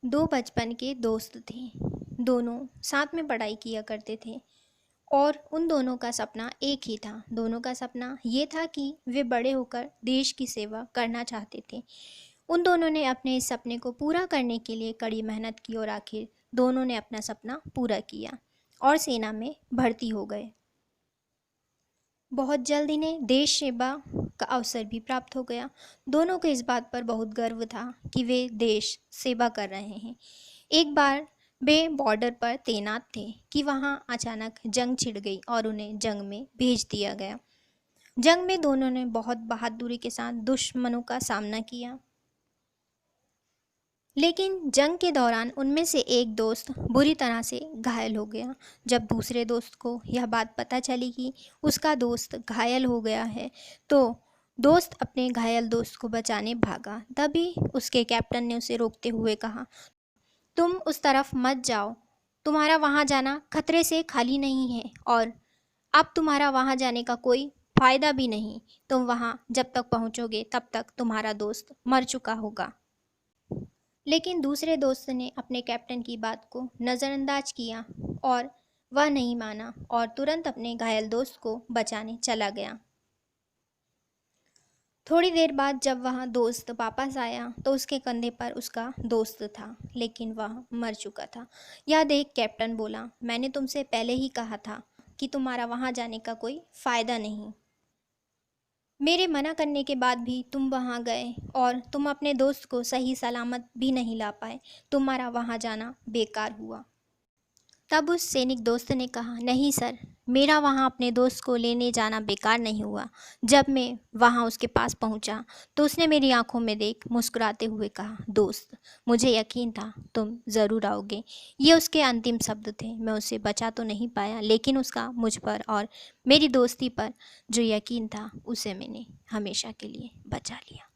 दो बचपन के दोस्त थे। दोनों साथ में पढ़ाई किया करते थे और उन दोनों का सपना एक ही था। दोनों का सपना ये था कि वे बड़े होकर देश की सेवा करना चाहते थे। उन दोनों ने अपने इस सपने को पूरा करने के लिए कड़ी मेहनत की और आखिर दोनों ने अपना सपना पूरा किया और सेना में भर्ती हो गए। बहुत जल्द इन्हें देश सेवा का अवसर भी प्राप्त हो गया। दोनों को इस बात पर बहुत गर्व था कि वे देश सेवा कर रहे हैं। एक बार वे बॉर्डर पर तैनात थे कि वहां अचानक जंग छिड़ गई और उन्हें जंग में भेज दिया गया। जंग में दोनों ने बहुत बहादुरी के साथ दुश्मनों का सामना किया, लेकिन जंग के दौरान उनमें से एक दोस्त बुरी तरह से घायल हो गया। जब दूसरे दोस्त को यह बात पता चली कि उसका दोस्त घायल हो गया है, तो दोस्त अपने घायल दोस्त को बचाने भागा। तभी उसके कैप्टन ने उसे रोकते हुए कहा, तुम उस तरफ मत जाओ, तुम्हारा वहाँ जाना खतरे से खाली नहीं है और अब तुम्हारा वहाँ जाने का कोई फ़ायदा भी नहीं। तुम वहाँ जब तक पहुँचोगे तब तक तुम्हारा दोस्त मर चुका होगा। लेकिन दूसरे दोस्त ने अपने कैप्टन की बात को नज़रअंदाज किया और वह नहीं माना और तुरंत अपने घायल दोस्त को बचाने चला गया। थोड़ी देर बाद जब वह दोस्त वापस आया तो उसके कंधे पर उसका दोस्त था, लेकिन वह मर चुका था। यह देख कैप्टन बोला, मैंने तुमसे पहले ही कहा था कि तुम्हारा वहाँ जाने का कोई फ़ायदा नहीं। मेरे मना करने के बाद भी तुम वहाँ गए और तुम अपने दोस्त को सही सलामत भी नहीं ला पाए। तुम्हारा वहाँ जाना बेकार हुआ। तब उस सैनिक दोस्त ने कहा, नहीं सर, मेरा वहाँ अपने दोस्त को लेने जाना बेकार नहीं हुआ। जब मैं वहाँ उसके पास पहुँचा तो उसने मेरी आंखों में देख मुस्कुराते हुए कहा, दोस्त, मुझे यकीन था तुम ज़रूर आओगे। ये उसके अंतिम शब्द थे। मैं उसे बचा तो नहीं पाया, लेकिन उसका मुझ पर और मेरी दोस्ती पर जो यकीन था उसे मैंने हमेशा के लिए बचा लिया।